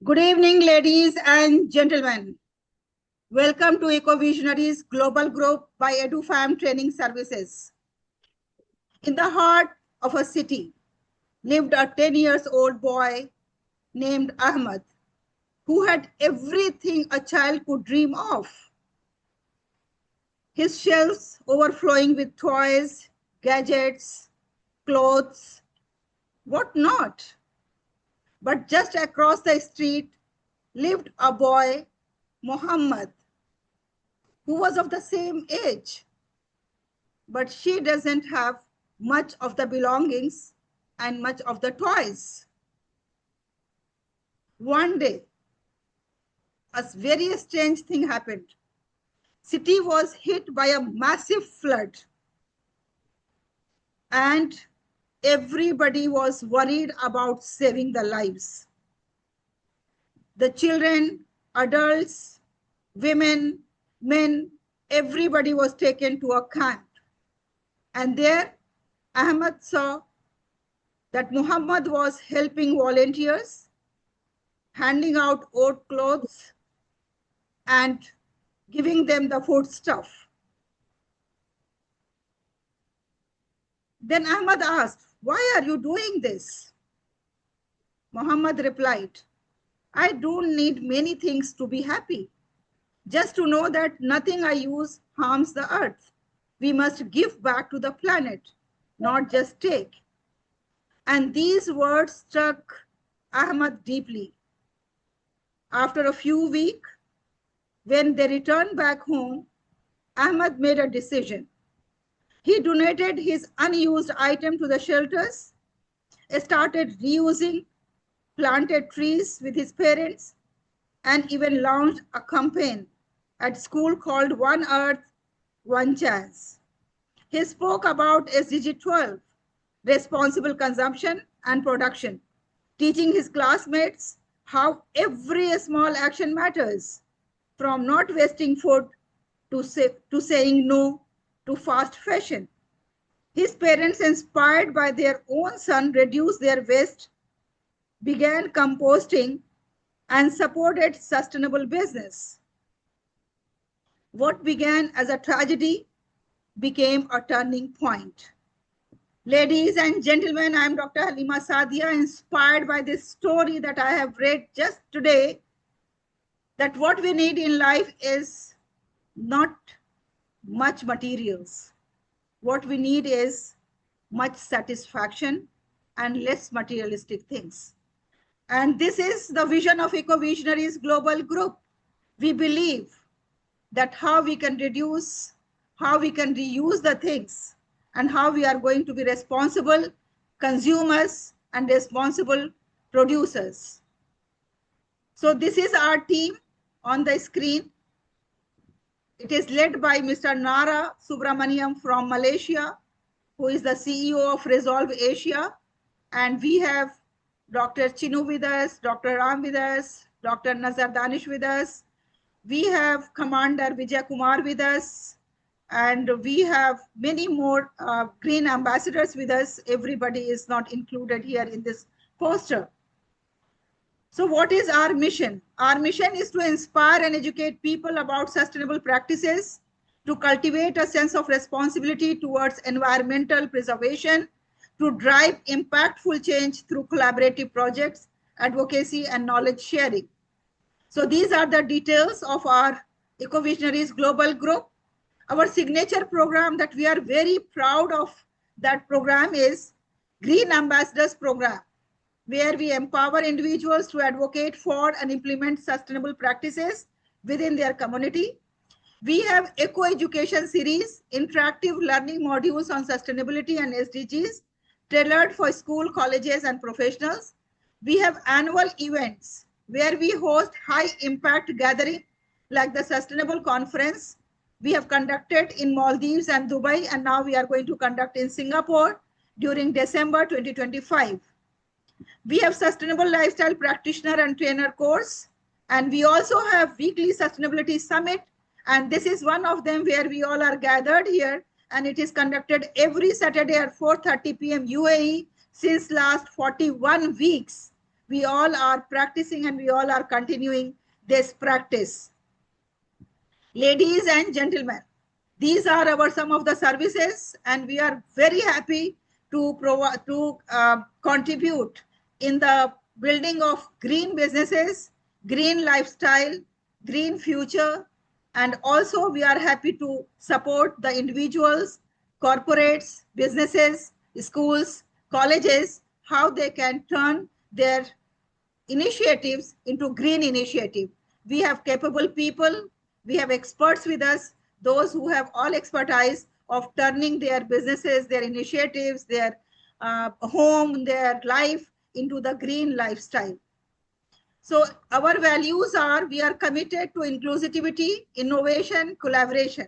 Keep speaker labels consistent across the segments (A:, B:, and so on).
A: Good evening, ladies and gentlemen. Welcome to Visionaries Global Group by Edufam Training Services. In the heart of a city lived a 10-year-old boy named Ahmed, who had everything a child could dream of. His shelves overflowing with toys, gadgets, clothes, what not. But just across the street lived a boy, Muhammad, who was of the same age, but she doesn't have much of the belongings and much of the toys. One day, a very strange thing happened. City was hit by a massive flood, and everybody was worried about saving the lives. The children, adults, women, men, everybody was taken to a camp. And there, Ahmed saw that Muhammad was helping volunteers, handing out old clothes, and giving them the food stuff. Then Ahmed asked, "Why are you doing this?" Muhammad replied, "I don't need many things to be happy. Just to know that nothing I use harms the earth. We must give back to the planet, not just take." And these words struck Ahmed deeply. After a few weeks, when they returned back home, Ahmed made a decision. He donated his unused item to the shelters, started reusing, planted trees with his parents, and even launched a campaign at school called One Earth, One Chance. He spoke about SDG 12, responsible consumption and production, teaching his classmates how every small action matters, from not wasting food to saying no to fast fashion. His parents, inspired by their own son, reduced their waste, began composting, and supported sustainable business. What began as a tragedy became a turning point. Ladies and gentlemen, I am Dr. Halima Sadia, inspired by this story that I have read just today, that what we need in life is not much materials. What we need is much satisfaction and less materialistic things. And this is the vision of Visionaries Global Group. We believe that how we can reduce, how we can reuse the things, and how we are going to be responsible consumers and responsible producers. So this is our team on the screen. It is led by Mr. Nara Subramaniam from Malaysia, who is the CEO of Resolve Asia. And we have Dr. Chinu with us, Dr. Ram with us, Dr. Nazar Danish with us. We have Commander Vijay Kumar with us, and we have many more green ambassadors with us. Everybody is not included here in this poster. So what is our mission? Our mission is to inspire and educate people about sustainable practices, to cultivate a sense of responsibility towards environmental preservation, to drive impactful change through collaborative projects, advocacy, and knowledge sharing. So these are the details of our Visionaries Global Group. Our signature program that we are very proud of, that program is Green Ambassadors Program, where we empower individuals to advocate for and implement sustainable practices within their community. We have Eco Education Series, interactive learning modules on sustainability and SDGs, tailored for school, colleges, and professionals. We have annual events where we host high impact gathering like the Sustainable Conference. We have conducted in Maldives and Dubai, and now we are going to conduct in Singapore during December 2025. We have Sustainable Lifestyle Practitioner and Trainer course, and we also have weekly Sustainability Summit, and this is one of them where we all are gathered here, and it is conducted every Saturday at 4:30 p.m. UAE since last 41 weeks. we all are practicing and we all are continuing this practice. Ladies and gentlemen, these are our some of the services, and we are very happy to contribute in the building of green businesses, green lifestyle, green future, and also we are happy to support the individuals, corporates, businesses, schools, colleges, how they can turn their initiatives into green initiative. We have capable people, we have experts with us, those who have all expertise of turning their businesses, their initiatives, their home, their life into the green lifestyle. So our values are, we are committed to inclusivity, innovation, collaboration.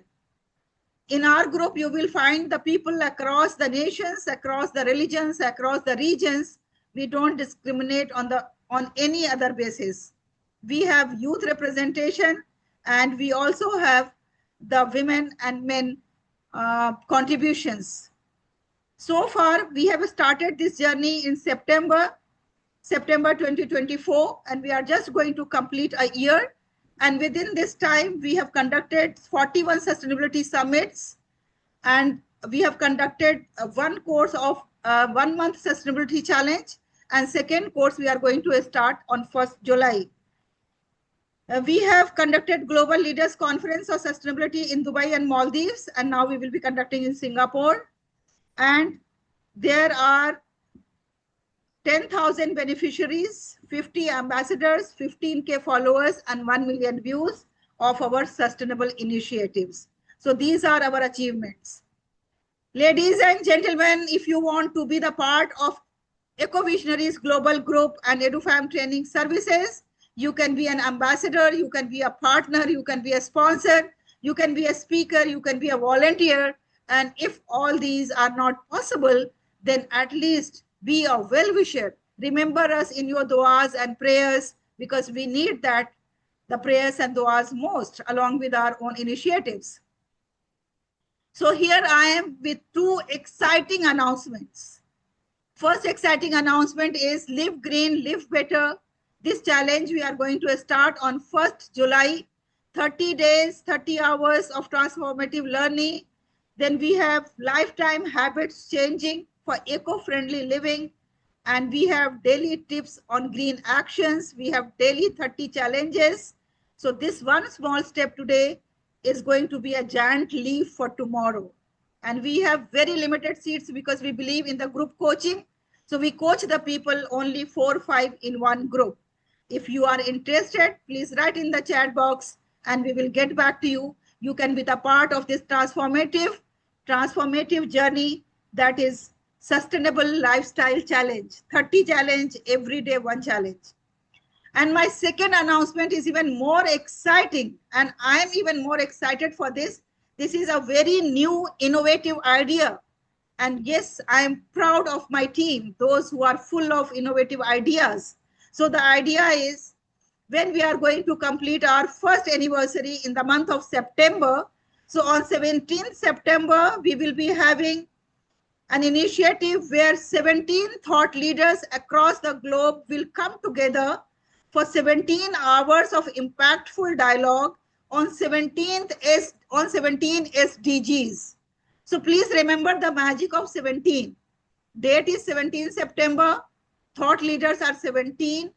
A: In our group, you will find the people across the nations, across the religions, across the regions. We don't discriminate on any other basis. We have youth representation, and we also have the women and men contributions. So far, we have started this journey in September 2024, and we are just going to complete a year. And within this time, we have conducted 41 sustainability summits, and we have conducted one course of 1 month sustainability challenge, and second course we are going to start on 1st July. We have conducted Global Leaders Conference of Sustainability in Dubai and Maldives, and now we will be conducting in Singapore. And there are 10,000 beneficiaries, 50 ambassadors, 15K followers, and 1 million views of our sustainable initiatives. So these are our achievements. Ladies and gentlemen, if you want to be the part of Visionaries Global Group and Edufam Training Services, you can be an ambassador, you can be a partner, you can be a sponsor, you can be a speaker, you can be a volunteer. And if all these are not possible, then at least be a well-wisher. Remember us in your du'as and prayers, because we need that, the prayers and du'as most, along with our own initiatives. So here I am with two exciting announcements. First exciting announcement is Live Green, Live Better. This challenge we are going to start on 1st July, 30 days, 30 hours of transformative learning. Then we have lifetime habits changing for eco-friendly living. And we have daily tips on green actions. We have daily 30 challenges. So this one small step today is going to be a giant leap for tomorrow. And we have very limited seats because we believe in the group coaching. So we coach the people only 4 or 5 in one group. If you are interested, please write in the chat box and we will get back to you. You can be the part of this transformative journey, that is sustainable lifestyle challenge. 30 challenge, every day one challenge. And my second announcement is even more exciting, and I am even more excited for this. This is a very new, innovative idea. And yes, I am proud of my team, those who are full of innovative ideas. So the idea is, when we are going to complete our first anniversary in the month of September, so on 17th September, we will be having an initiative where 17 thought leaders across the globe will come together for 17 hours of impactful dialogue on 17 SDGs. So please remember the magic of 17. Date is 17 September, thought leaders are 17,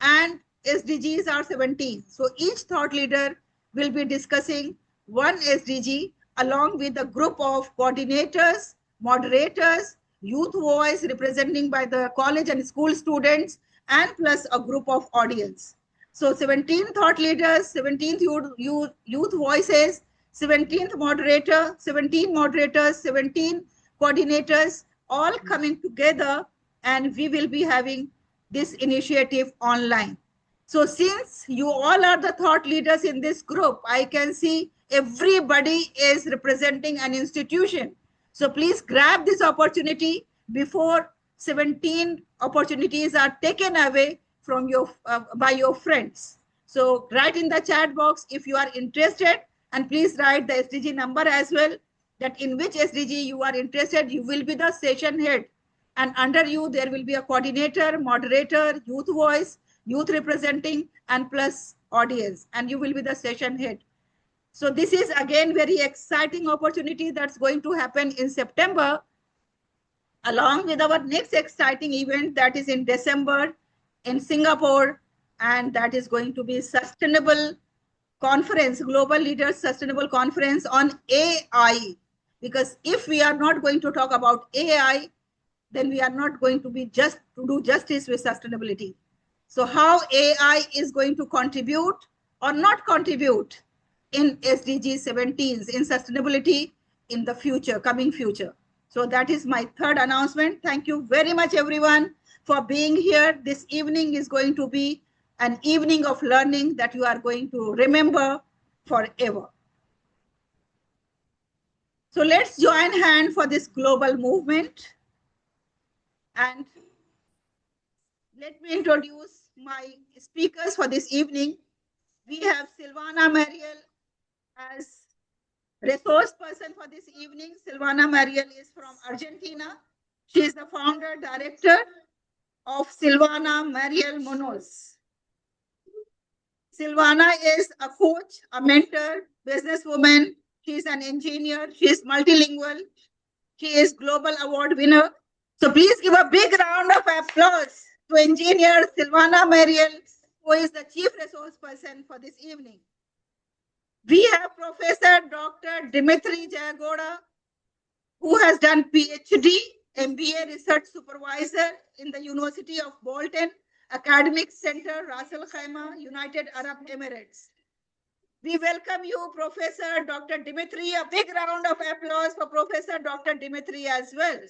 A: and SDGs are 17. So each thought leader will be discussing one SDG along with a group of coordinators, moderators, youth voice representing by the college and school students, and plus a group of audience. So 17 thought leaders, 17 youth voices, 17th moderator, 17 moderators, 17 coordinators, all coming together, and we will be having this initiative online. So since you all are the thought leaders in this group, I can see everybody is representing an institution. So please grab this opportunity before 17 opportunities are taken away from your by your friends. So write in the chat box if you are interested, and please write the SDG number as well, that in which SDG you are interested. You will be the session head. And under you, there will be a coordinator, moderator, youth voice, youth representing, and plus audience. And you will be the session head. So this is again very exciting opportunity that's going to happen in September, along with our next exciting event that is in December in Singapore, and that is going to be sustainable conference, global leaders sustainable conference on AI. Because if we are not going to talk about AI, then we are not going to be just to do justice with sustainability. So how AI is going to contribute or not contribute in SDG 17s in sustainability in the future, coming future. So that is my third announcement. Thank you very much, everyone, for being here. This evening is going to be an evening of learning that you are going to remember forever. So let's join hands for this global movement. And let me introduce my speakers for this evening. We have Silvana Mariel as resource person for this evening. Silvana Mariel is from Argentina. She is the founder, director of Silvana Mariel Munoz. Silvana is a coach, a mentor, businesswoman. She is an engineer. She is multilingual. She is global award winner. So please give a big round of applause to engineer Silvana Mariel, who is the chief resource person for this evening. We have Professor Dr. Dimitri Jayagoda, who has done PhD, MBA research supervisor in the University of Bolton, Academic Center, Ras Al Khaimah, United Arab Emirates. We welcome you, Professor Dr. Dimitri. A big round of applause for Professor Dr. Dimitri as well.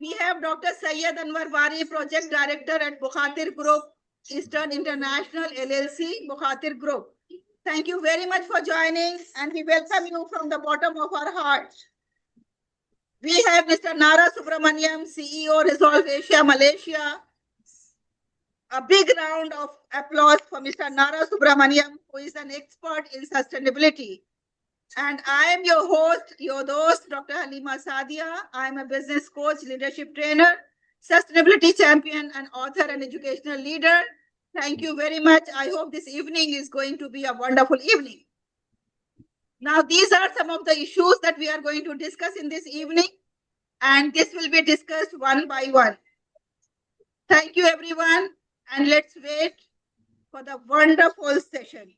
A: We have Dr. Syed Anwar Bari, Project Director at Bukhatir Group, Eastern International LLC, Bukhatir Group. Thank you very much for joining, and we welcome you from the bottom of our heart. We have Mr. Nara Subramaniam, CEO, Resolve Asia, Malaysia. A big round of applause for Mr. Nara Subramaniam, who is an expert in sustainability. And I am your host, your host, Dr. Halima Sadia. I am a business coach, leadership trainer, sustainability champion, and author and educational leader. Thank you very much. I hope this evening is going to be a wonderful evening. Now, these are some of the issues that we are going to discuss in this evening, and this will be discussed one by one. Thank you, everyone, and let's wait for the wonderful session.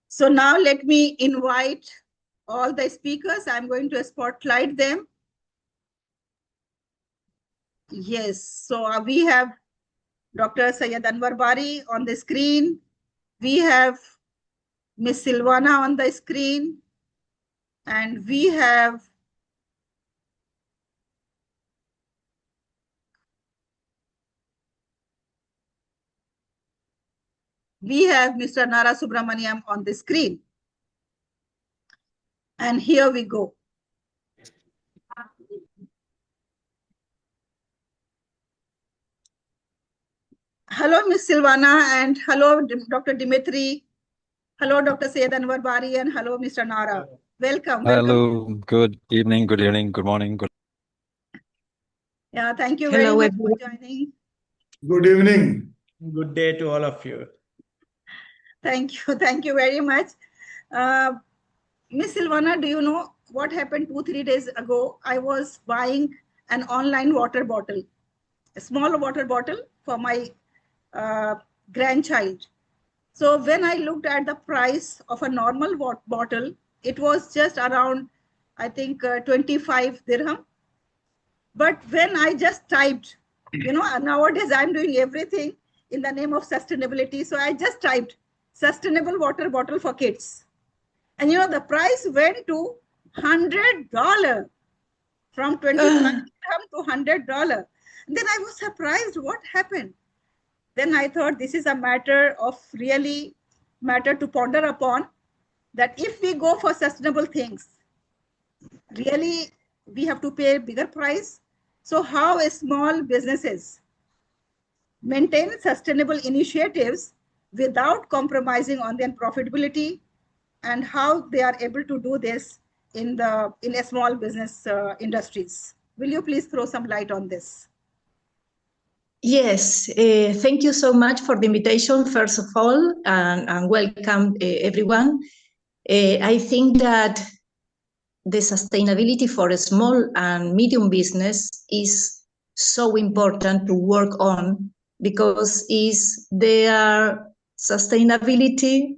A: So now let me invite all the speakers. I'm going to spotlight them. Yes, so we have Dr. Syed Anwar Bari on the screen. We have Miss Silvana on the screen. And we have Mr. Nara Subramaniam on the screen. And here we go. Hello, Ms. Silvana, and hello, Dr. Dimitri. Hello, Dr. Syed Anwar Bari, and hello, Mr. Nara. Welcome.
B: Hello, good evening, good evening, good morning.
A: Yeah, thank you very much for joining.
C: Good evening.
D: Good day to all of you.
A: Thank you very much. Ms. Silvana, do you know what happened 2-3 days ago? I was buying an online water bottle, a small water bottle for my grandchild. So when I looked at the price of a normal bottle, it was just around, I think, 25 dirham. But when I just typed, nowadays I'm doing everything in the name of sustainability. So I just typed sustainable water bottle for kids. And the price went to $100 from 25 dirham to $100. And then I was surprised what happened. Then I thought this is a matter to ponder upon, that if we go for sustainable things, really we have to pay a bigger price. So how small businesses maintain sustainable initiatives without compromising on their profitability, and how they are able to do this in a small business industries. Will you please throw some light on this?
E: Yes, thank you so much for the invitation, first of all, and welcome everyone. I think that the sustainability for a small and medium business is so important to work on, because is their sustainability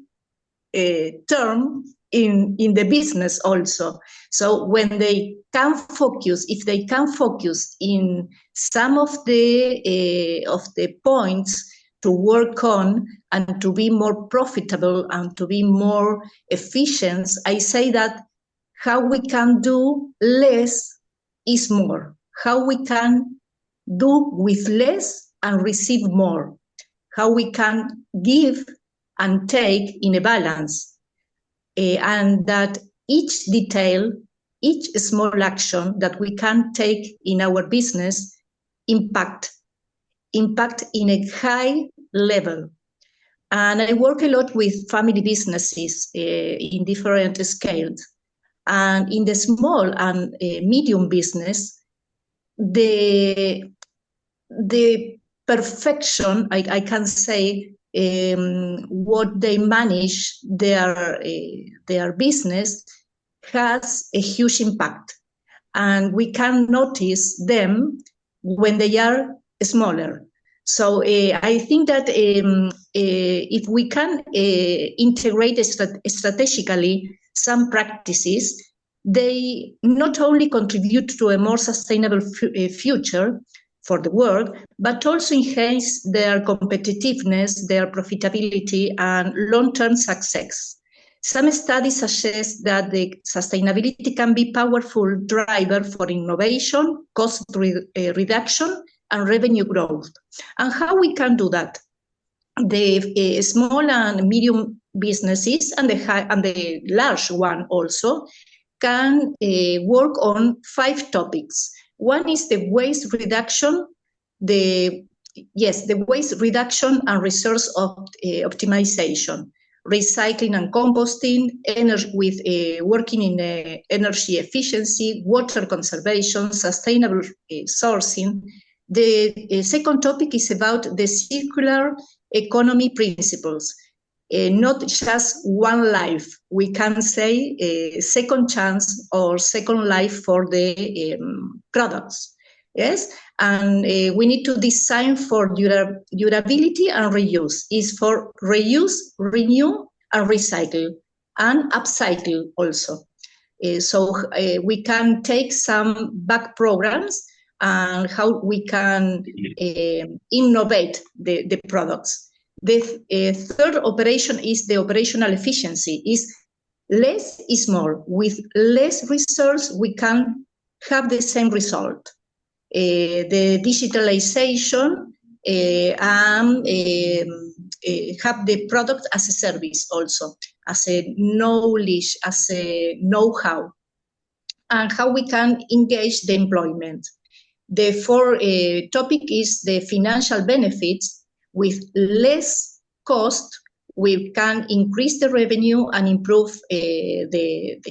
E: term in the business also. So when they can focus, if they can focus in some of the points to work on and to be more profitable and to be more efficient, I say that how we can do less is more. How we can do with less and receive more. How we can give and take in a balance. And that each detail, each small action that we can take in our business impact in a high level. And I work a lot with family businesses in different scales. And in the small and medium business, the perfection, I can say, what they manage their business has a huge impact. And we can notice them when they are smaller. So I think that if we can integrate strategically some practices, they not only contribute to a more sustainable future for the world, but also enhance their competitiveness, their profitability, and long-term success. Some studies suggest that the sustainability can be a powerful driver for innovation, cost reduction, and revenue growth. And how we can do that? The small and medium businesses and the large one also can work on 5 topics. One is the waste reduction, the waste reduction and resource optimization, recycling and composting, working in energy efficiency, water conservation, sustainable sourcing. The second topic is about the circular economy principles. Not just one life, we can say a second chance or second life for the products. Yes, and we need to design for durability and reuse. Is for reuse, renew, and recycle, and upcycle also. So we can take some back programs and how we can innovate the products. The third operation is the operational efficiency. Is less is more. With less resource, we can have the same result. The digitalization and have the product as a service also, as a knowledge, as a know-how, and how we can engage the employment. The fourth topic is the financial benefits. With less cost, we can increase the revenue and improve the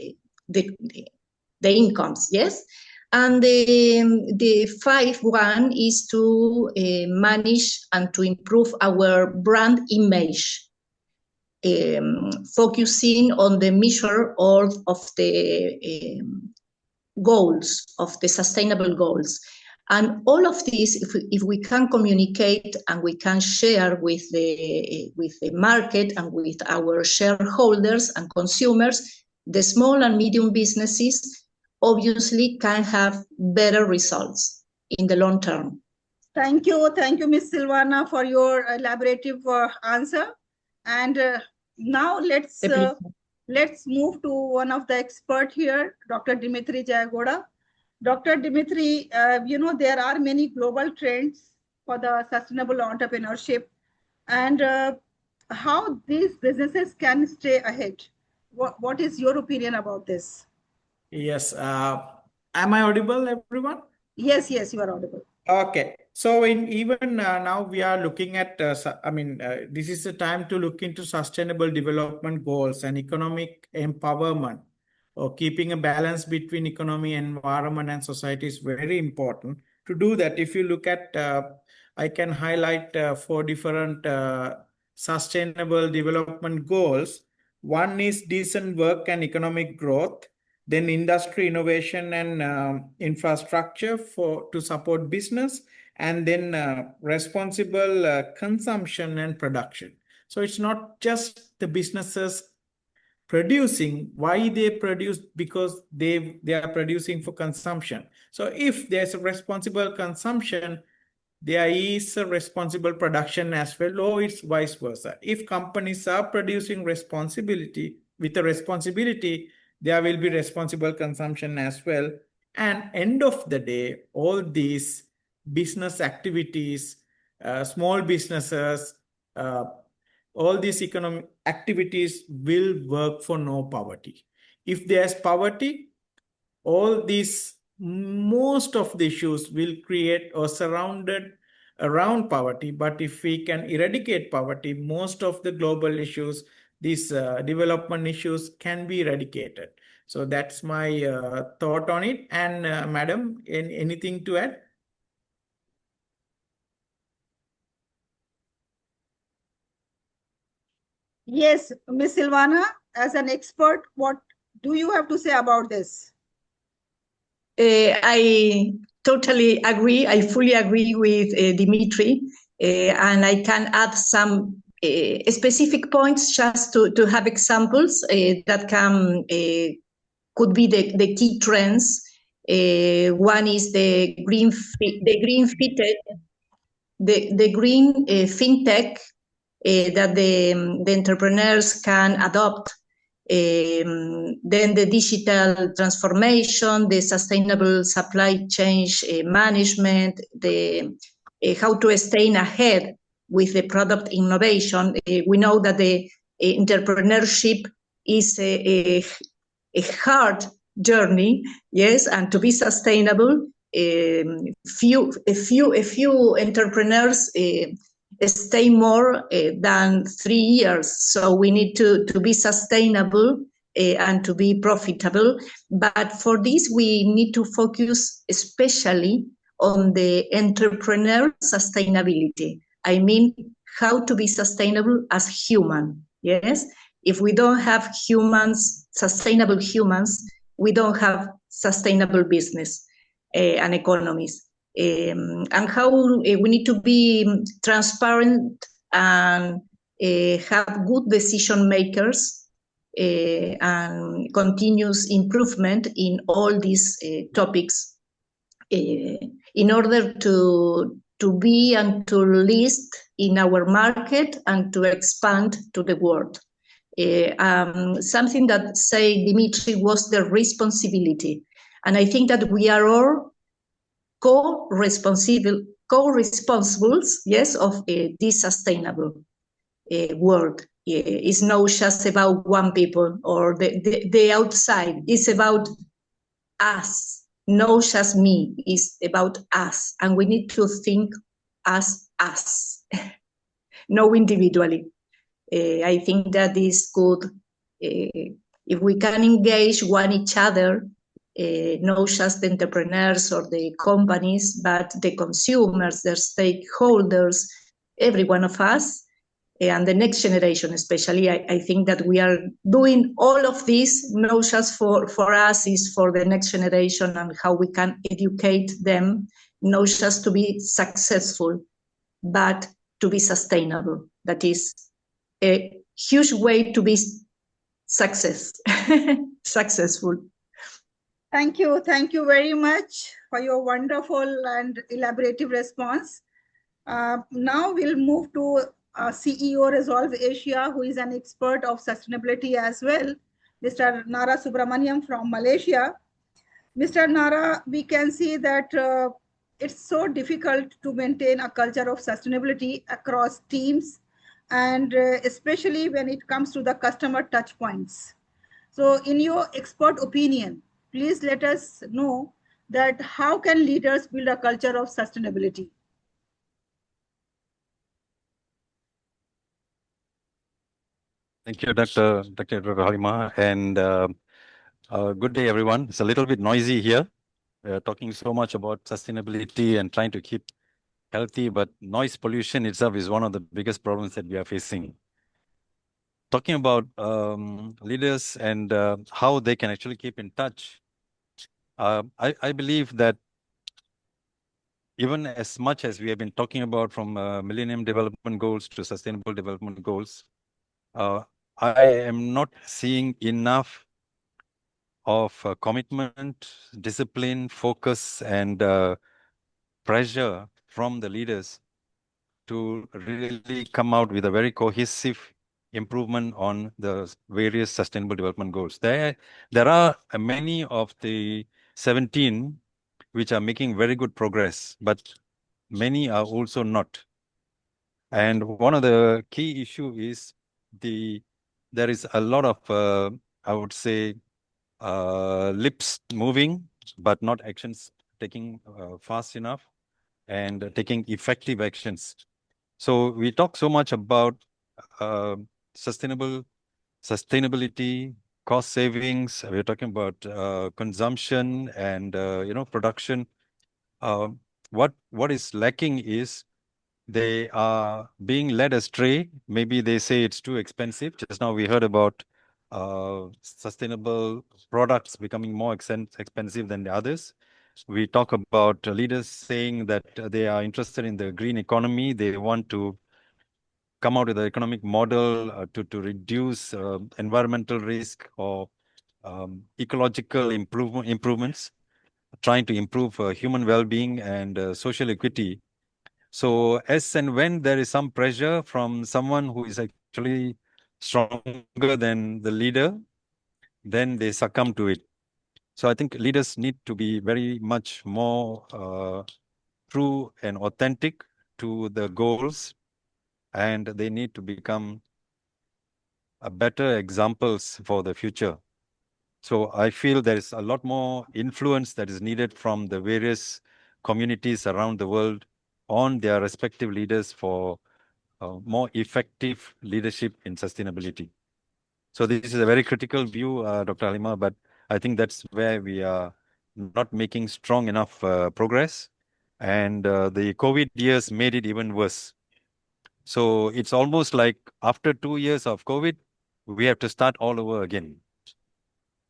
E: incomes. Yes, and the 5th one is to manage and to improve our brand image, focusing on the measure of the goals, of the sustainable goals. And all of this, if we can communicate and we can share with the market and with our shareholders and consumers, the small and medium businesses obviously can have better results in the long term.
A: Thank you, Ms. Silvana, for your elaborative answer. And now let's move to one of the experts here, Dr. Dimitri Jayagoda. Dr. Dimitri, there are many global trends for the sustainable entrepreneurship, and how these businesses can stay ahead. What is your opinion about this?
D: Yes. Am I audible, everyone?
A: Yes, you are audible.
D: Okay. So even now we are looking at, this is the time to look into sustainable development goals and economic empowerment, or keeping a balance between economy, environment, and society is very important. To do that, if you look at, I can highlight 4 different sustainable development goals. One is decent work and economic growth, then industry innovation and infrastructure to support business, and then responsible consumption and production. So it's not just the businesses producing. Why they produce? Because they are producing for consumption. So if there's a responsible consumption, there is a responsible production as well, or it's vice versa. If companies are producing responsibility with a responsibility, there will be responsible consumption as well. And end of the day, all these business activities, small businesses, all these economic activities will work for no poverty. If there's poverty, all these, most of the issues will create or surrounded around poverty. But if we can eradicate poverty, most of the global issues, these development issues, can be eradicated. So that's my thought on it. And madam, anything to add?
A: Yes, Miss Silvana, as an expert, what do you have to say about this?
E: I totally agree. I fully agree with Dimitri, and I can add some specific points just to have examples that could be the key trends. One is the green fintech that the entrepreneurs can adopt. Then the digital transformation, the sustainable supply chain management, the how to stay ahead with the product innovation. We know that the entrepreneurship is a hard journey, yes, and to be sustainable, few entrepreneurs stay more than 3 years. So we need to be sustainable and to be profitable. But for this, we need to focus especially on the entrepreneur sustainability. I mean, how to be sustainable as human, yes? If we don't have humans, sustainable humans, we don't have sustainable business and economies. And how we need to be transparent and have good decision makers and continuous improvement in all these topics in order to be and to list in our market and to expand to the world. Something that, say, Dimitri, was the responsibility. And I think that we are all co-responsibles, yes, of this sustainable world. It's not just about one people or the outside. It's about us, not just me. It's about us. And we need to think as us, no individually. I think that is good. If we can engage each other, not just the entrepreneurs or the companies, but the consumers, their stakeholders, every one of us, and the next generation especially. I think that we are doing all of this, not just for us, is for the next generation and how we can educate them, not just to be successful, but to be sustainable. That is a huge way to be successful.
A: Thank you very much for your wonderful and elaborative response. Now we'll move to CEO Resolve Asia, who is an expert of sustainability as well, Mr. Nara Subramaniam from Malaysia. Mr. Nara, we can see that it's so difficult to maintain a culture of sustainability across teams, and especially when it comes to the customer touch points. So in your expert opinion, please let us know that how can leaders build a culture of sustainability?
B: Thank you, Dr. Halima, and good day, everyone. It's a little bit noisy here. We're talking so much about sustainability and trying to keep healthy, but noise pollution itself is one of the biggest problems that we are facing. Talking about leaders and how they can actually keep in touch, I believe that even as much as we have been talking about from Millennium Development Goals to Sustainable Development Goals, I am not seeing enough of commitment, discipline, focus, and pressure from the leaders to really come out with a very cohesive improvement on the various sustainable development goals. There are many of the 17 which are making very good progress, but many are also not. And one of the key issue is there is a lot of, I would say, lips moving, but not actions taking fast enough and taking effective actions. So we talk so much about uh, sustainability, cost savings. We're talking about consumption and production. Uh, what is lacking is they are being led astray. Maybe they say it's too expensive. Just now we heard about sustainable products becoming more expensive than the others. We talk about leaders saying that they are interested in the green economy. They want to come out with an economic model to reduce environmental risk or ecological improvements, trying to improve human well-being and social equity. So as and when there is some pressure from someone who is actually stronger than the leader, then they succumb to it. So I think leaders need to be very much more true and authentic to the goals, and they need to become better examples for the future. So I feel there is a lot more influence that is needed from the various communities around the world on their respective leaders for more effective leadership in sustainability. So this is a very critical view, Dr. Halima, but I think that's where we are not making strong enough progress. And the COVID years made it even worse. So it's almost like after 2 years of COVID, we have to start all over again.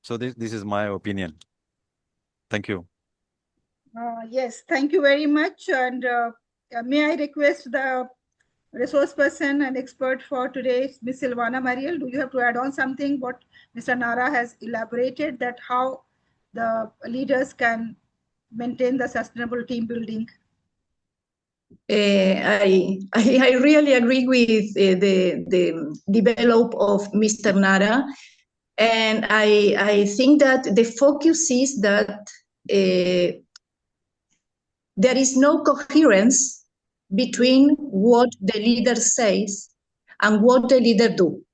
B: So this is my opinion. Thank you.
A: Yes, thank you very much. And may I request the resource person and expert for today, Ms. Silvana Mariel, do you have to add on something what Mr. Nara has elaborated, that how the leaders can maintain the sustainable team building?
E: I really agree with the develop of Mr. Nara, and I think that the focus is that there is no coherence between what the leader says and what the leader do.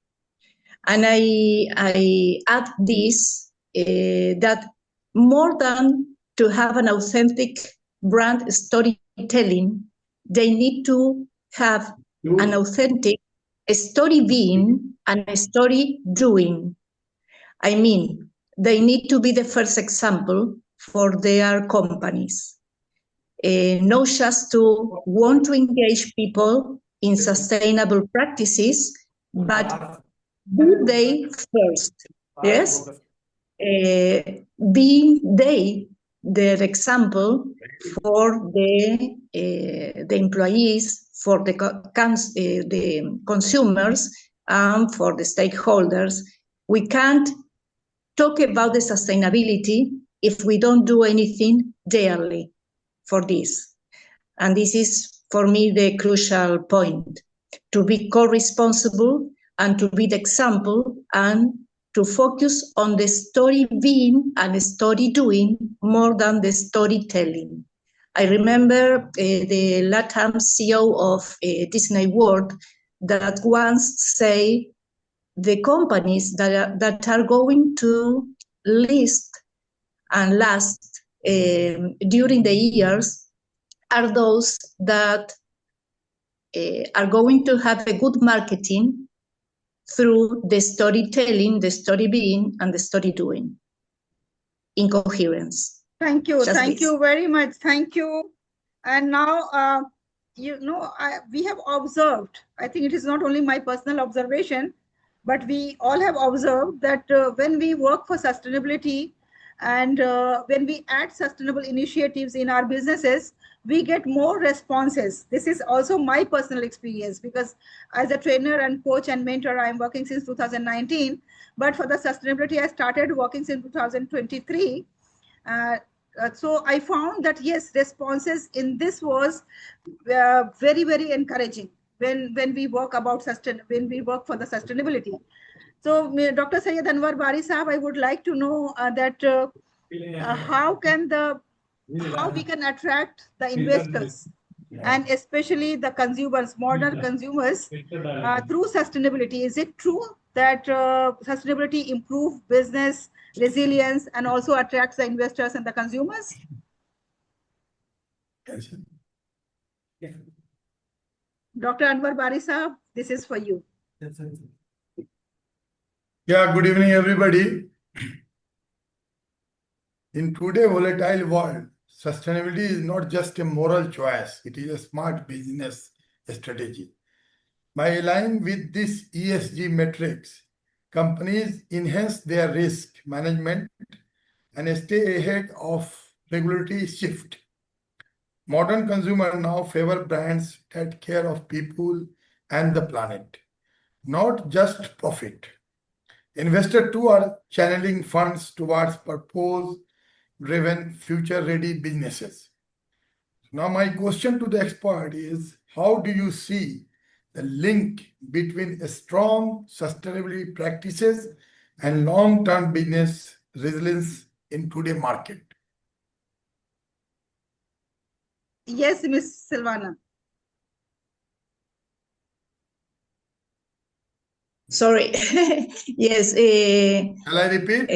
E: And I add this, that more than to have an authentic brand storytelling, they need to have an authentic story being and a story doing. I mean, they need to be the first example for their companies. Not just to want to engage people in sustainable practices, but do they first, yes? Being they their example for the employees, for the consumers, and for the stakeholders. We can't talk about the sustainability if we don't do anything daily for this. And this is, for me, the crucial point, to be co-responsible and to be the example and to focus on the story being and the story doing more than the storytelling. I remember the LATAM CEO of Disney World that once say the companies that are going to list and last during the years are those that are going to have a good marketing through the storytelling, the story being, and the story doing in coherence.
A: Thank you.
E: Just
A: Thank
E: this.
A: you very much. Thank you. And now, we have observed, I think it is not only my personal observation, but we all have observed that when we work for sustainability and when we add sustainable initiatives in our businesses, we get more responses. This is also my personal experience, because as a trainer and coach and mentor, I'm working since 2019. But for the sustainability, I started working since 2023. So I found that yes, responses in this was very, very encouraging when we work about when we work for the sustainability. So Dr. Syed Anwar Bari Sahab, I would like to know that how we can attract the investors and especially the consumers, modern consumers, through sustainability. Is it true that sustainability improves business resilience and also attracts the investors and the consumers? Dr. Anwar Bari Sahab, this is for you.
C: Yeah, good evening, everybody. In today's volatile world, sustainability is not just a moral choice, it is a smart business strategy. By aligning with these ESG metrics, companies enhance their risk management and stay ahead of regulatory shift. Modern consumers now favor brands that care of people and the planet, not just profit. Investors too are channeling funds towards purpose-driven, future-ready businesses. Now, my question to the expert is, how do you see the link between strong sustainability practices and long-term business resilience in today's market?
A: Yes, Ms. Silvana.
E: Sorry. Yes.
C: Shall I repeat?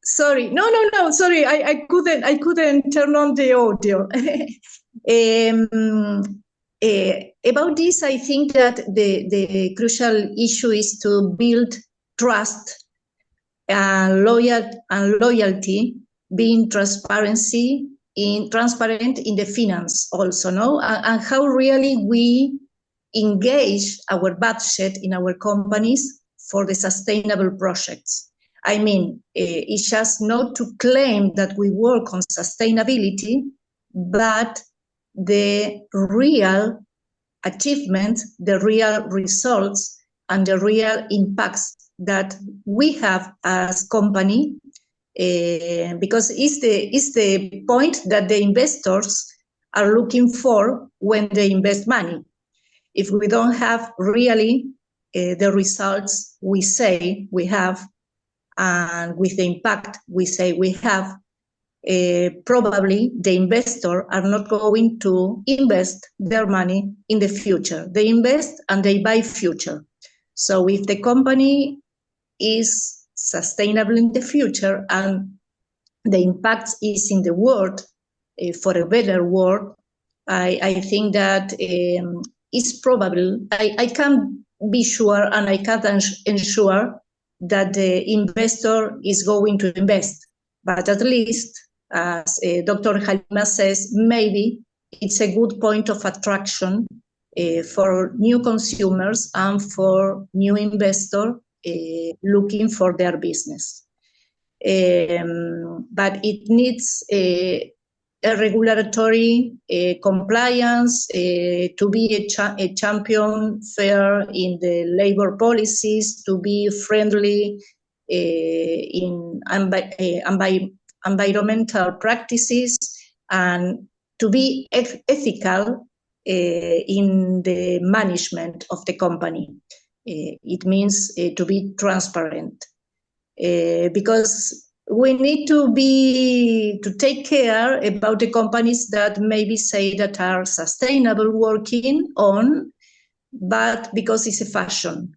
E: Sorry. No. Sorry. I couldn't turn on the audio. About this, I think that the crucial issue is to build trust and loyalty, being transparent in the finance also, no? And how really we engage our budget in our companies for the sustainable projects. I mean, it's just not to claim that we work on sustainability, but the real achievement, the real results, and the real impacts that we have as company, because it's the point that the investors are looking for when they invest money. If we don't have really the results we say we have, and with the impact we say we have, probably the investor are not going to invest their money in the future. They invest and they buy future. So if the company is sustainable in the future and the impact is in the world, for a better world, I think that it's probable. I can't be sure and I can't ensure that the investor is going to invest, but at least, as Dr. Halima says, maybe it's a good point of attraction for new consumers and for new investors looking for their business. But it needs a regulatory compliance to be a champion fair in the labor policies, to be friendly in environmental practices, and to be ethical in the management of the company. It means to be transparent, because we need to take care about the companies that maybe say that are sustainable working on, but because it's a fashion.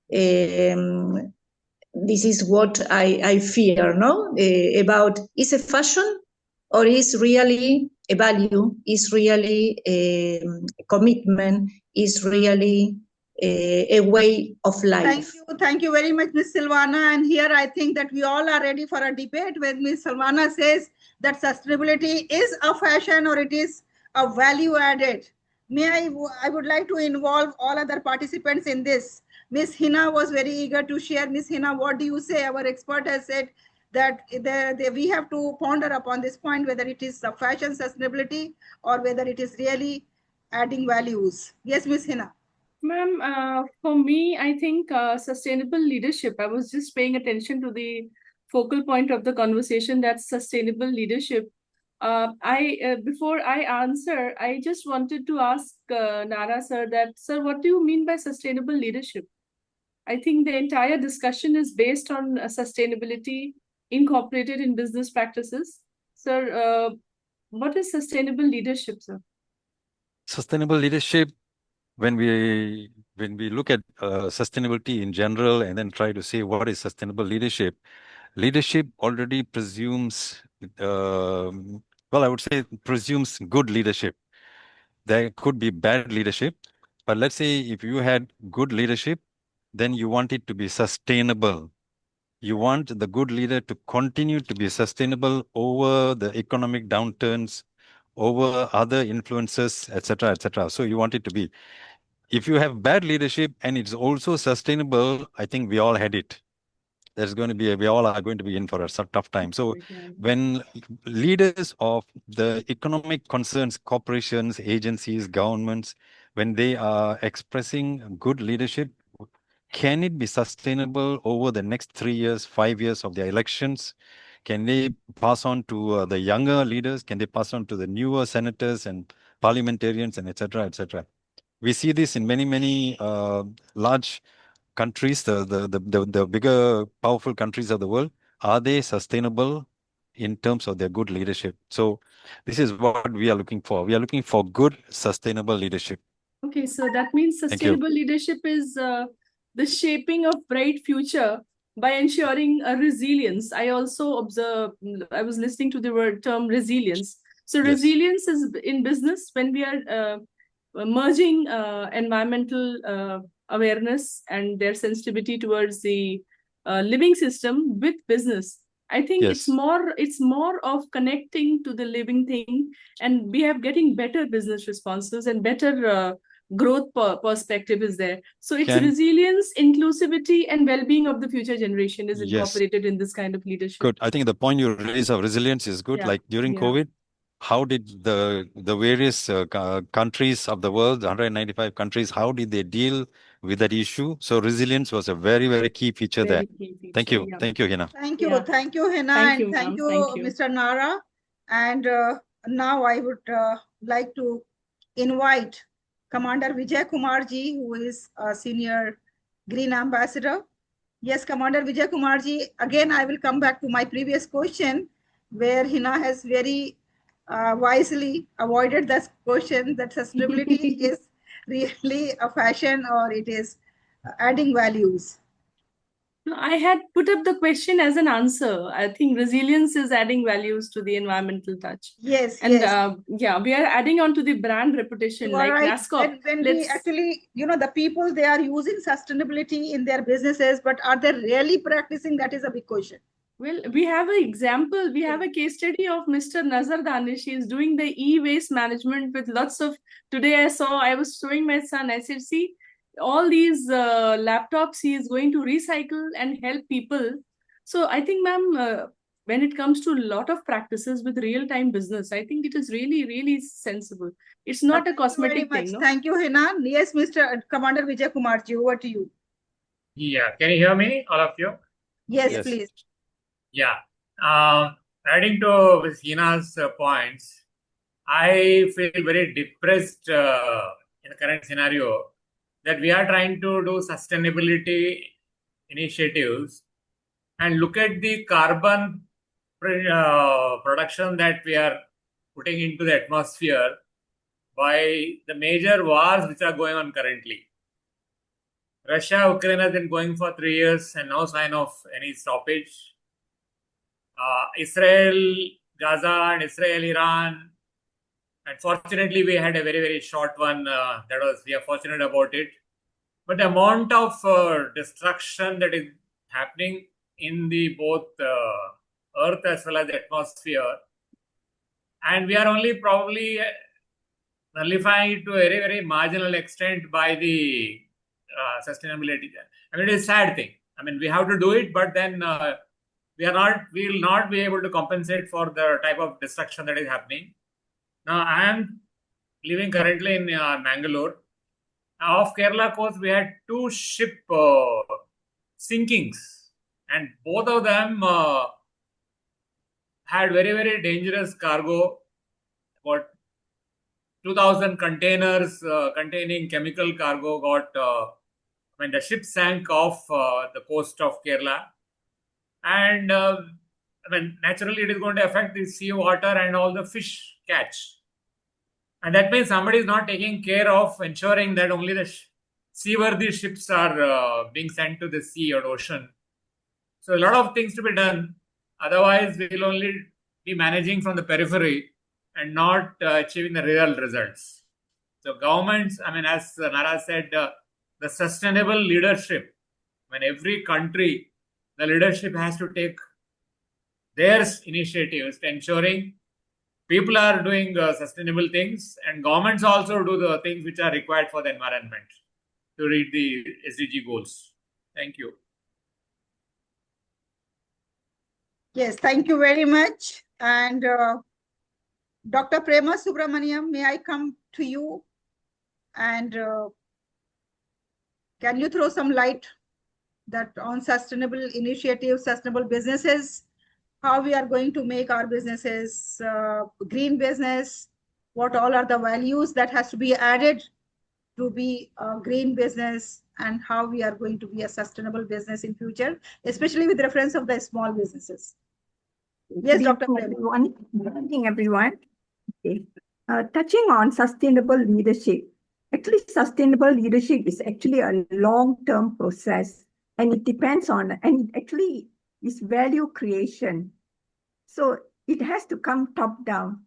E: This is what I fear, no? About, is a fashion or is really a value, is really a commitment, is really a way of life.
A: Thank you very much, Ms. Silvana. And here I think that we all are ready for a debate when Ms. Silvana says that sustainability is a fashion or it is a value added. I would like to involve all other participants in this. Ms. Hina was very eager to share. Ms. Hina, what do you say? Our expert has said that we have to ponder upon this point, whether it is a fashion sustainability or whether it is really adding values. Yes, Ms. Hina.
F: Ma'am, for me, I think sustainable leadership, I was just paying attention to the focal point of the conversation, that's sustainable leadership. Before I answer, I just wanted to ask Nara sir that, sir, what do you mean by sustainable leadership? I think the entire discussion is based on sustainability incorporated in business practices. Sir, what is sustainable leadership, sir?
B: Sustainable leadership, when we look at sustainability in general and then try to say what is sustainable leadership, leadership already presumes, I would say presumes good leadership. There could be bad leadership, but let's say if you had good leadership, then you want it to be sustainable. You want the good leader to continue to be sustainable over the economic downturns, over other influences, etc., etc. So you want it to be. If you have bad leadership and it's also sustainable, I think we all had it. We all are going to be in for a tough time. So when leaders of the economic concerns, corporations, agencies, governments, when they are expressing good leadership, can it be sustainable over the next 3 years, 5 years of their elections? Can they pass on to the younger leaders? Can they pass on to the newer senators and parliamentarians and etc., etc.? We see this in many large countries, the bigger, powerful countries of the world. Are they sustainable in terms of their good leadership? So this is what we are looking for. We are looking for good, sustainable leadership.
F: Okay, so that means sustainable leadership is the shaping of bright future by ensuring a resilience. I also observe, I was listening to the term resilience. So resilience is in business when we are merging environmental awareness and their sensitivity towards the living system with business. I think it's more of connecting to the living thing, and we are getting better business responses and better growth perspective is there. So it's resilience, inclusivity, and well-being of the future generation is incorporated in this kind of leadership.
B: Good. I think the point you raise of resilience is good. Like during COVID, how did the various countries of the world, 195 countries, how did they deal with that issue? So resilience was a very, very key feature there. Thank you. Thank you, Hina.
A: Thank you, Hina, and thank you, Mr. Nara. And now I would like to invite Commander Vijay Kumar ji, who is a senior Green Ambassador. Yes, Commander Vijay Kumar ji, again, I will come back to my previous question where Hina has very wisely avoided this question that sustainability is really a fashion or it is adding values.
F: I had put up the question as an answer. I think resilience is adding values to the environmental touch.
A: Yes,
F: and we are adding on to the brand reputation like NASCOP.
A: When we actually, the people, they are using sustainability in their businesses, but are they really practicing? That is a big question.
F: Well, we have an example. We have a case study of Mr. Nazar Danish. He is doing the e-waste management with lots of, today I was showing my son, I said, see, all these laptops he is going to recycle and help people. So I think, ma'am, when it comes to a lot of practices with real-time business, I think it is really, really sensible. It's not a cosmetic thing. No?
A: Thank you, Hina. Yes, Mr. Commander Vijay Kumar ji, over to you.
G: Yeah, can you hear me, all of you?
A: Yes. Please.
G: Yeah. Adding to Hina's points, I feel very depressed in the current scenario that we are trying to do sustainability initiatives and look at the carbon production that we are putting into the atmosphere by the major wars which are going on currently. Russia, Ukraine has been going for 3 years and no sign of any stoppage. Israel, Gaza, and Israel, Iran. Unfortunately, we had a very, very short one. We are fortunate about it. but the amount of destruction that is happening in the both earth as well as the atmosphere, and we are only probably nullifying it to a very, very marginal extent by the sustainability. I mean, it is a sad thing. I mean, we have to do it, but then we will not be able to compensate for the type of destruction that is happening. Now, I am living currently in Mangalore. Off Kerala coast, we had 2 ship sinkings, and both of them had very, very dangerous cargo. About 2,000 containers containing chemical cargo got when the ship sank off the coast of Kerala. And I mean, naturally, it is going to affect the sea water and all the fish catch. And that means somebody is not taking care of ensuring that only the seaworthy ships are being sent to the sea or ocean. So a lot of things to be done. Otherwise, we will only be managing from the periphery and not achieving the real results. So governments, I mean, as Nara said, the sustainable leadership, when every country, the leadership has to take their initiatives to ensuring people are doing sustainable things, and governments also do the things which are required for the environment to reach the SDG goals. Thank you.
A: Yes, thank you very much. And Dr. Prema Subramaniam, may I come to you? And can you throw some light that on sustainable initiatives, sustainable businesses, how we are going to make our businesses green business, what all are the values that has to be added to be a green business, and how we are going to be a sustainable business in future, especially with reference of the small businesses. Yes, Dr.
H: Good evening, everyone. Okay. Touching on sustainable leadership, actually sustainable leadership is actually a long-term process, and it depends on, and it actually is value creation. So it has to come top down.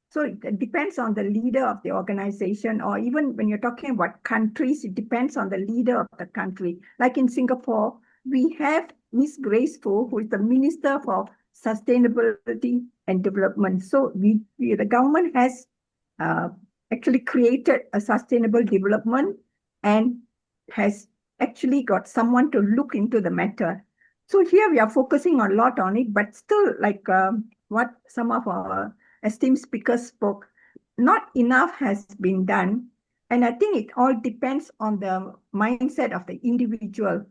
H: So it depends on the leader of the organization, or even when you're talking about countries, it depends on the leader of the country. Like in Singapore, we have Ms. Grace Fu, who is the Minister for Sustainability and Development. So the government has actually created a sustainable development and has actually got someone to look into the matter. So here we are focusing a lot on it, but still, like what some of our esteemed speakers spoke, not enough has been done. And I think it all depends on the mindset of the individual,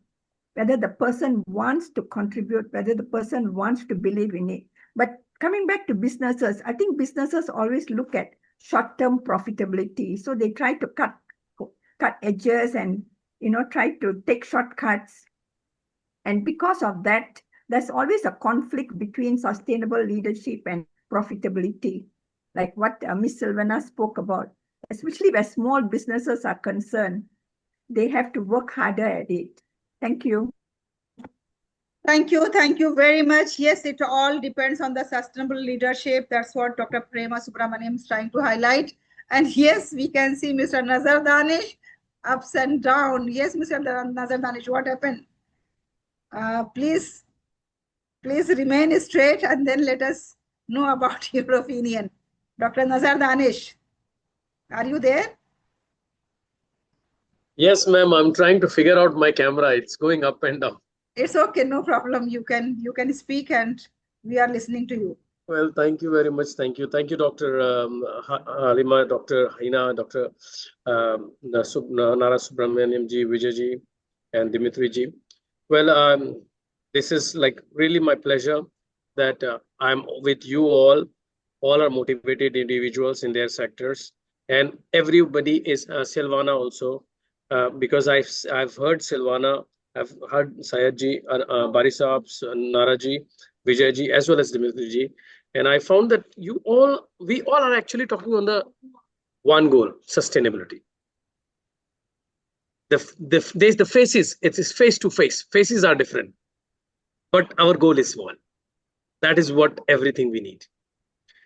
H: whether the person wants to contribute, whether the person wants to believe in it. But coming back to businesses, I think businesses always look at short-term profitability. So they try to cut edges and, try to take shortcuts. And because of that, there's always a conflict between sustainable leadership and profitability, like what Ms. Silvana spoke about, especially where small businesses are concerned. They have to work harder at it. Thank you.
A: Thank you very much. Yes, it all depends on the sustainable leadership. That's what Dr. Prema Subramaniam is trying to highlight. And yes, we can see Mr. Nazar Danish ups and down. Yes, Mr. Nazar Danish, what happened? Please remain straight and then let us know about your opinion. Dr. Nazar Danish, are you there?
I: Yes, ma'am. I'm trying to figure out my camera. It's going up and down.
A: It's okay, no problem. You can speak and we are listening to you.
I: Well, thank you very much. Thank you, Dr. Halima, Dr. Hina, Dr. Nara Subramaniam ji, Vijay ji, and Dimitri ji. Well, this is like really my pleasure that I'm with you all. All are motivated individuals in their sectors, and everybody is Silvana also, because I've heard Silvana, I've heard Sayed ji, Bari Saab, Nara ji, Vijay ji, as well as Dimitri ji, and I found that we all are actually talking on the one goal: sustainability. There's the faces. It is face to face. Faces are different, but our goal is one. That is what everything we need.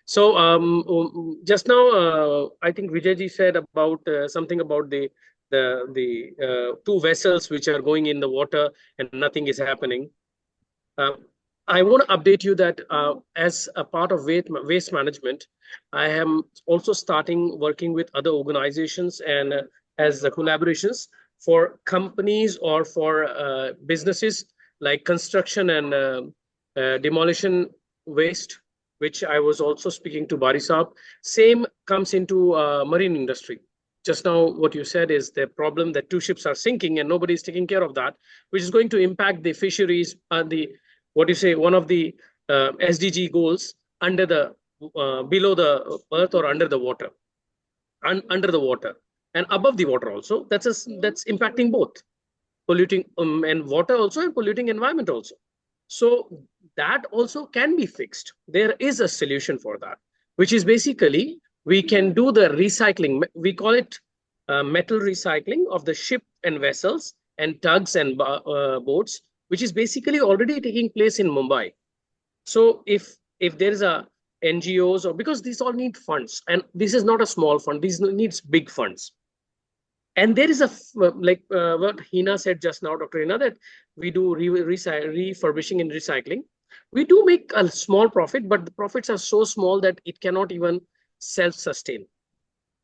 I: So just now, I think Vijay ji said about something about the the two vessels which are going in the water and nothing is happening. I want to update you that as a part of waste management, I am also starting working with other organizations and as collaborations for companies or for businesses like construction and demolition waste, which I was also speaking to Bari Saab. Same comes into marine industry. Just now, what you said is the problem that two ships are sinking and nobody is taking care of that, which is going to impact the fisheries and the what you say, one of the SDG goals under the below the earth or under the water, under the water and above the water also. That's impacting both polluting and water also and polluting environment also. So that also can be fixed. There is a solution for that, which is basically we can do the recycling. We call it metal recycling of the ship and vessels and tugs and boats, which is basically already taking place in Mumbai. So if there is a NGOs or because these all need funds, and this is not a small fund, these needs big funds. And there is a like what Hina said just now, Dr. Hina, that we do refurbishing and recycling. We do make a small profit, but the profits are so small that it cannot even self-sustain.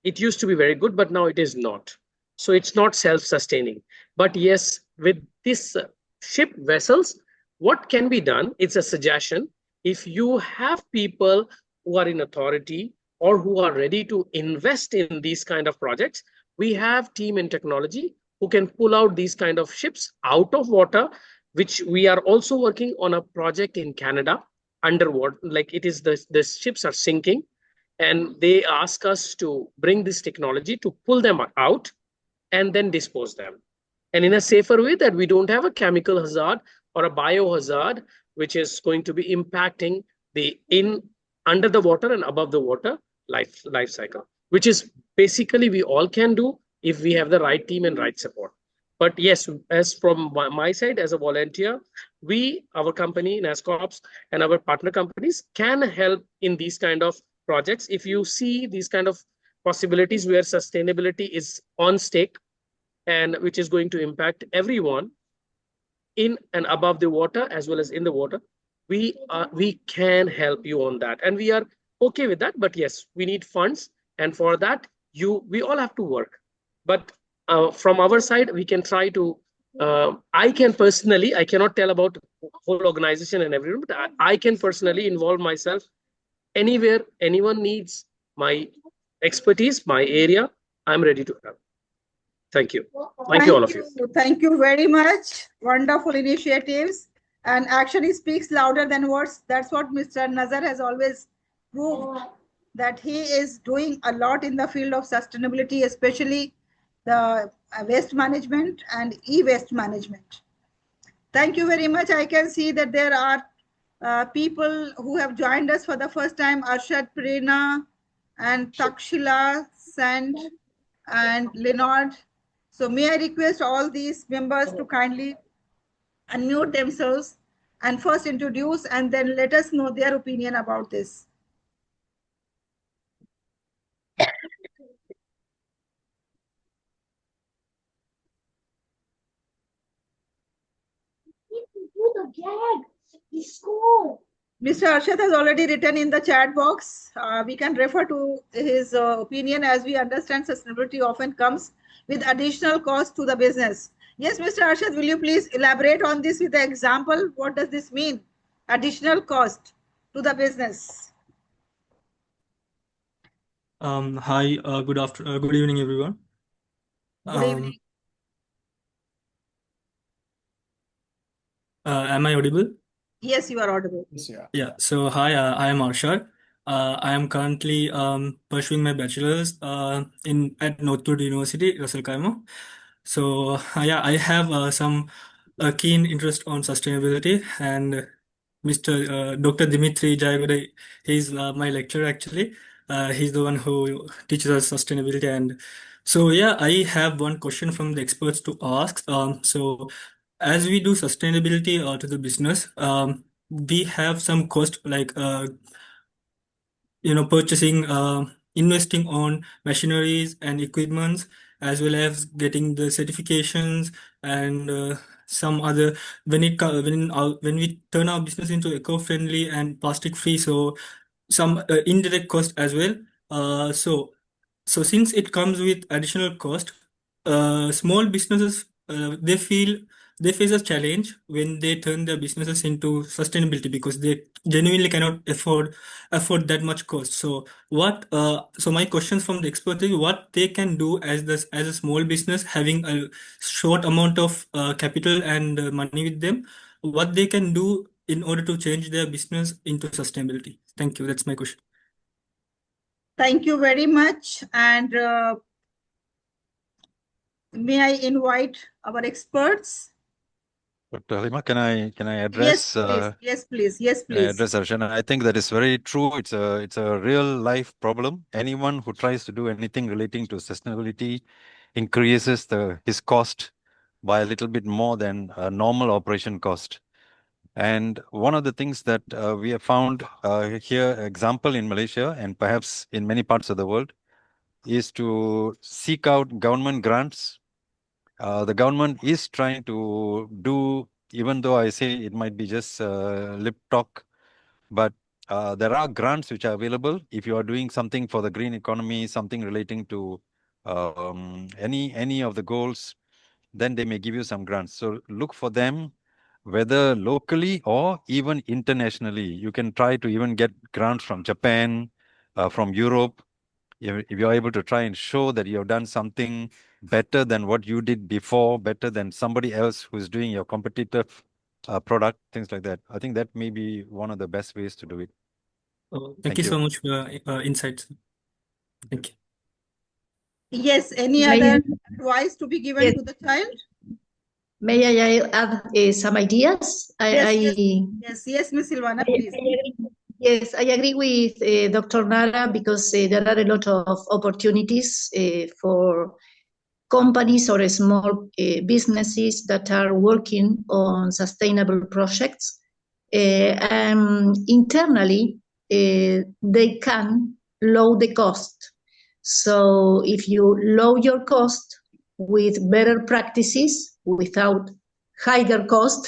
I: It used to be very good, but now it is not. So it's not self-sustaining. But yes, with this ship vessels, what can be done? It's a suggestion. If you have people who are in authority or who are ready to invest in these kind of projects, we have team in technology who can pull out these kind of ships out of water, which we are also working on a project in Canada underwater. Like it is the ships are sinking and they ask us to bring this technology to pull them out and then dispose them. And in a safer way that we don't have a chemical hazard or a biohazard, which is going to be impacting the under the water and above the water life cycle, which is basically we all can do if we have the right team and right support. But yes, as from my side as a volunteer, our company, NASCOPS, and our partner companies can help in these kind of projects. If you see these kind of possibilities where sustainability is on stake and which is going to impact everyone in and above the water as well as in the water, we can help you on that. And we are okay with that. But yes, we need funds. And for that, we all have to work. But from our side, we can try to, I cannot tell about whole organization and everyone, but I can personally involve myself anywhere anyone needs my expertise, my area, I'm ready to help. Thank you. Thank you all of you.
A: Thank you very much. Wonderful initiatives. And action speaks louder than words. That's what Mr. Nazar has always proved, that he is doing a lot in the field of sustainability, especially the waste management and e-waste management. Thank you very much. I can see that there are people who have joined us for the first time, Arshad Prerna and Takshila Sand and Leonard. So may I request all these members to kindly unmute themselves and first introduce and then let us know their opinion about this. Mr. Arshad has already written in the chat box. We can refer to his opinion. As we understand, sustainability often comes with additional cost to the business. Yes, Mr. Arshad, will you please elaborate on this with the example? What does this mean? Additional cost to the business.
J: Hi, good evening, everyone.
A: Good evening.
J: Am I audible?
A: Yes, you are audible.
J: Yeah. So hi, I am Arshad. I am currently pursuing my bachelor's at Northwood University, Ras Al Khaimah. So yeah, I have some keen interest on sustainability, and Mr. Dr. Dimitri Jayagode, he's my lecturer actually. He's the one who teaches us sustainability, and so yeah, I have one question from the experts to ask. So as we do sustainability to the business, we have some cost like purchasing, investing on machineries and equipments, as well as getting the certifications and some other when we turn our business into eco-friendly and plastic-free, so some indirect cost as well. So since it comes with additional cost, small businesses they face a challenge when they turn their businesses into sustainability because they genuinely cannot afford that much cost. So my questions from the experts is what they can do as a small business having a short amount of capital and money with them, what they can do in order to change their business into sustainability. Thank you. That's my question.
A: Thank you very much. And may I invite our experts?
B: Dr. Halima, can I address?
A: Yes, please. Yes,
B: Can I
A: please.
B: address Arshana? I think that is very true. It's a real life problem. Anyone who tries to do anything relating to sustainability increases his cost by a little bit more than a normal operation cost. And one of the things that we have found here, example in Malaysia and perhaps in many parts of the world, is to seek out government grants. The government is trying to do, even though I say it might be just lip talk, but there are grants which are available if you are doing something for the green economy, something relating to any of the goals, then they may give you some grants. So look for them, whether locally or even internationally. You can try to even get grants from Japan, from Europe. If you're able to try and show that you have done something better than what you did before, better than somebody else who's doing your competitive product, things like that. I think that may be one of the best ways to do it.
J: Thank you so much for your insights. Thank you.
A: Yes, any other advice to be given to the child?
E: May I add some ideas?
A: Yes, Ms. Silvana, please.
E: Yes, I agree with Dr. Nara because there are a lot of opportunities for companies or small businesses that are working on sustainable projects. Internally, they can lower the cost. So if you lower your cost with better practices, without higher cost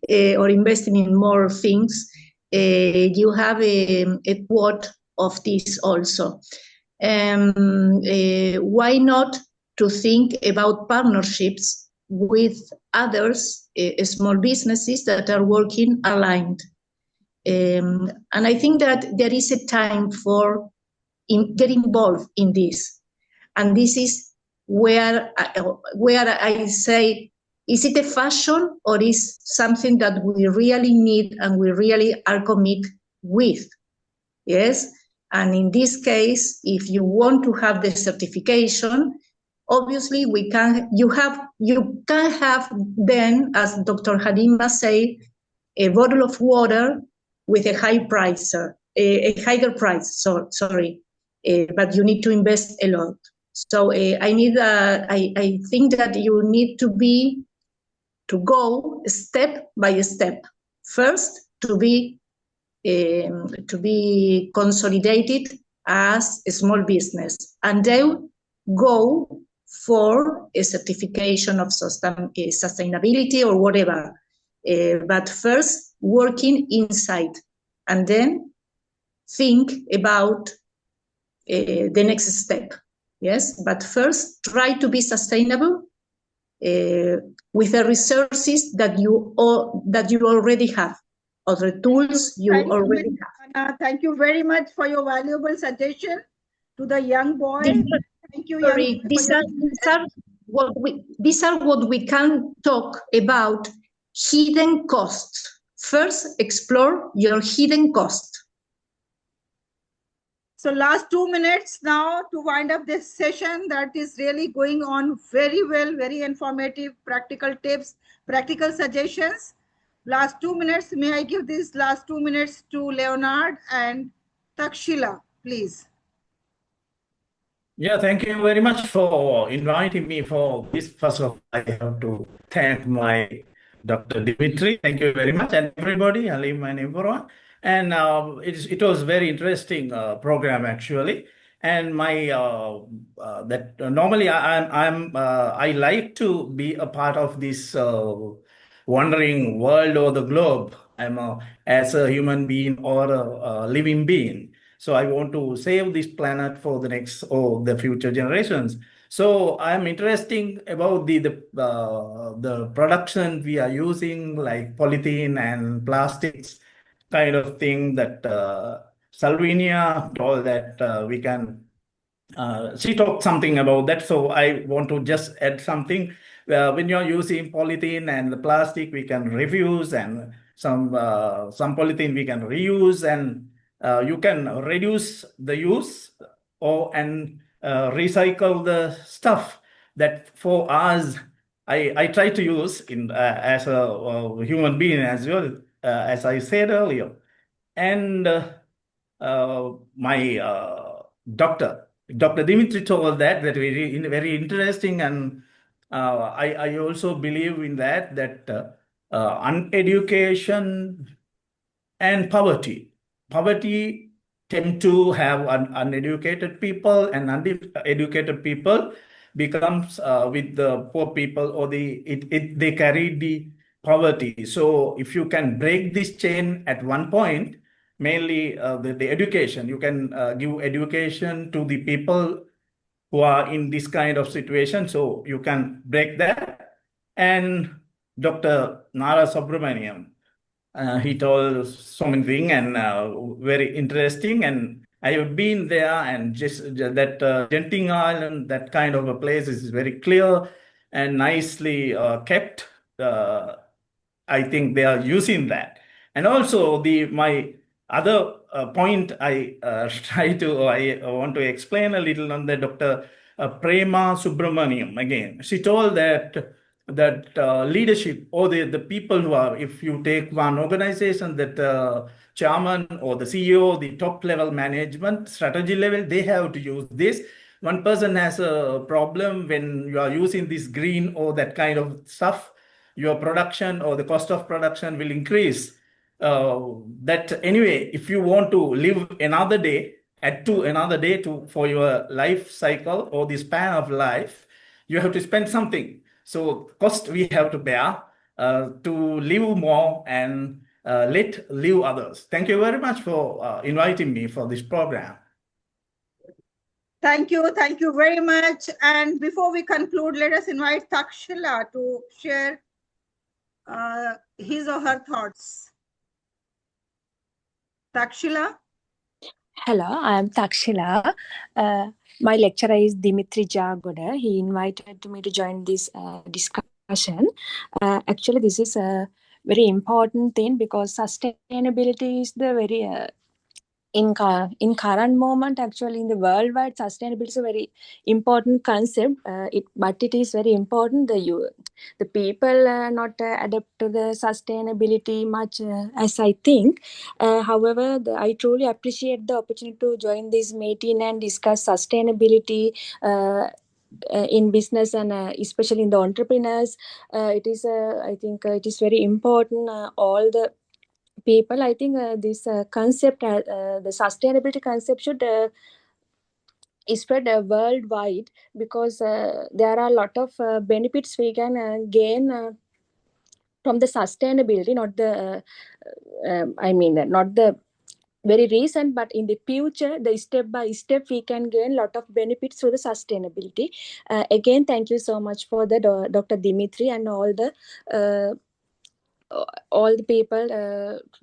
E: or investing in more things, you have a quote of this also. Why not to think about partnerships with others, small businesses that are working aligned? And I think that there is a time for get involved in this. And this is where I say, is it a fashion or is something that we really need and we really are committed with? Yes. And in this case, if you want to have the certification, obviously you can have then, as Dr. Halima said, a bottle of water with a higher price, but you need to invest a lot. So I think that you need to go step by step. First, to be consolidated as a small business, and then go for a certification of sustainability or whatever. But first, working inside, and then think about the next step. Yes, but first try to be sustainable with the resources that you already have, or the tools you already have.
A: Thank you very much for your valuable suggestion to the young boy. Thank you.
E: Sorry, these are what we can talk about. Hidden costs. First, explore your hidden cost.
A: So last 2 minutes now to wind up this session that is really going on very well, very informative, practical tips, practical suggestions. Last 2 minutes, may I give these last 2 minutes to Leonard and Takshila, please.
D: Yeah, thank you very much for inviting me for this. First of all, I have to thank my Dr. Dimitri. Thank you very much, and everybody, Halim and everyone. And it was very interesting program actually. And my normally I like to be a part of this wandering world or the globe. As a human being or a living being. So I want to save this planet for the next or the future generations. So I'm interested about the production we are using, like polythene and plastics kind of thing that Salvinia told that we can. She talked something about that, so I want to just add something. When you're using polythene and the plastic, we can reuse, and some polythene we can reuse, and you can reduce the use and recycle the stuff that for us. I try to use in as a human being as well, as I said earlier, and my Dr. Dimitri told that very interesting, and I also believe in that uneducation and poverty tend to have uneducated people, and uneducated people becomes with the poor people, or they carry the poverty. So if you can break this chain at one point, mainly the education, you can give education to the people who are in this kind of situation, so you can break that. And Dr. Nara Subramaniam, he told so many things, and very interesting. And I have been there, and just that Genting Island, that kind of a place is very clear and nicely kept. I think they are using that. And also my other point I I want to explain a little on the Dr. Prema Subramaniam again. She told that leadership, or the people who are, if you take one organization, that chairman or the CEO, the top level management, strategy level, they have to use this. One person has a problem when you are using this green or that kind of stuff, your production or the cost of production will increase. That anyway, if you want to live another day, add to another day for your life cycle or the span of life, you have to spend something. So cost we have to bear to live more and let live others. Thank you very much for inviting me for this program.
A: Thank you very much. And before we conclude, let us invite Takshila to share his or her thoughts. Takshila?
K: Hello, I am Takshila. My lecturer is Dimitri Jagoda. He invited me to join this discussion. Actually, this is a very important thing, because sustainability is the very in current moment, actually in the worldwide, sustainability is a very important concept. But it is very important the people not adapt to the sustainability much as I think. However, I truly appreciate the opportunity to join this meeting and discuss sustainability in business, and especially in the entrepreneurs. It is I think it is very important. All the people, I think this concept, the sustainability concept should spread worldwide, because there are a lot of benefits we can gain from the sustainability, not the I mean not the very recent, but in the future, the step by step we can gain a lot of benefits through the sustainability. Again, thank you so much for the Dr. Dimitri and all the people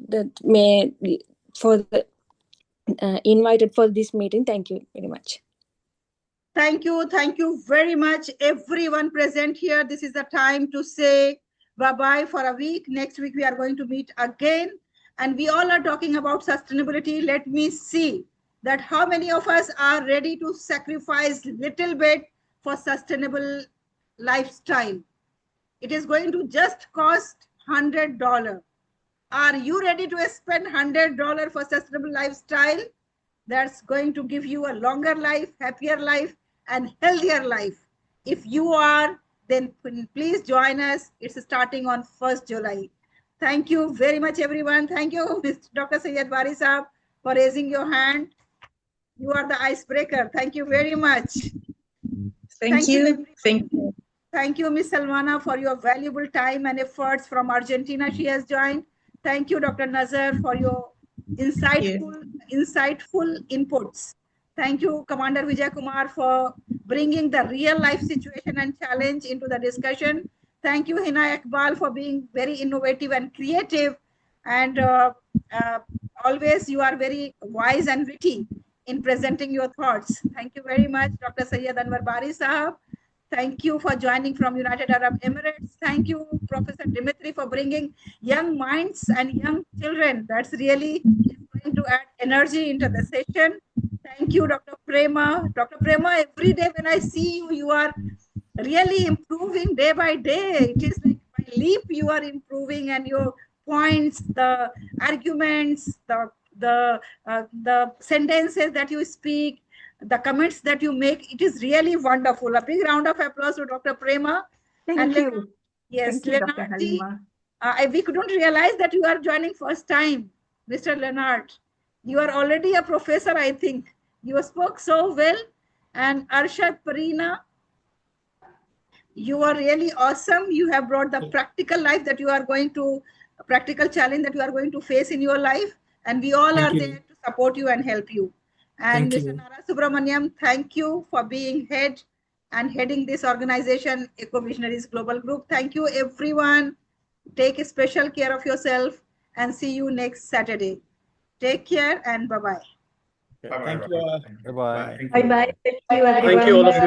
K: that may for the invited for this meeting. Thank you very much.
A: Thank you very much, everyone present here. This is the time to say bye-bye for a week. Next week we are going to meet again, and we all are talking about sustainability. Let me see that how many of us are ready to sacrifice little bit for sustainable lifestyle. It is going to just cost $100. Are you ready to spend $100 for sustainable lifestyle? That's going to give you a longer life, happier life, and healthier life. If you are, then please join us. It's starting on 1st July. Thank you very much, everyone. Thank you, Mr. Dr. Syed Bari Saab, for raising your hand. You are the icebreaker. Thank you very much.
E: Thank you.
A: Everyone.
E: Thank you.
A: Thank you, Ms. Salmana, for your valuable time and efforts. From Argentina, she has joined. Thank you, Dr. Nazar, for your insightful inputs. Thank you, Commander Vijay Kumar, for bringing the real life situation and challenge into the discussion. Thank you, Hina Iqbal, for being very innovative and creative. And always you are very wise and witty in presenting your thoughts. Thank you very much, Dr. Sayyid Anwar Bari Sahab. Thank you for joining from United Arab Emirates. Thank you, Professor Dimitri, for bringing young minds and young children. That's really going to add energy into the session. Thank you, Dr. Prema. Dr. Prema, every day when I see you, you are really improving day by day. It is like by leap you are improving, and your points, the arguments, the sentences that you speak, the comments that you make, it is really wonderful. A big round of applause to Dr. Prema.
H: Thank you.
A: Yes,
H: Thank you, Dr. Halima.
A: We couldn't realize that you are joining first time, Mr. Leonard. You are already a professor, I think. You spoke so well. And Arshad Parina, you are really awesome. You have brought the practical life that you are going to, practical challenge that you are going to face in your life. And we all are there to support you and help you. And Mr. Nara Subramaniam, thank you for being head and heading this organization, Eco Visionaries Global Group. Thank you, everyone. Take special care of yourself and see you next Saturday. Take care and bye-bye.
D: Thank you.
B: Bye-bye.
E: Bye-bye. Thank you, everyone.
I: Thank you, all of you.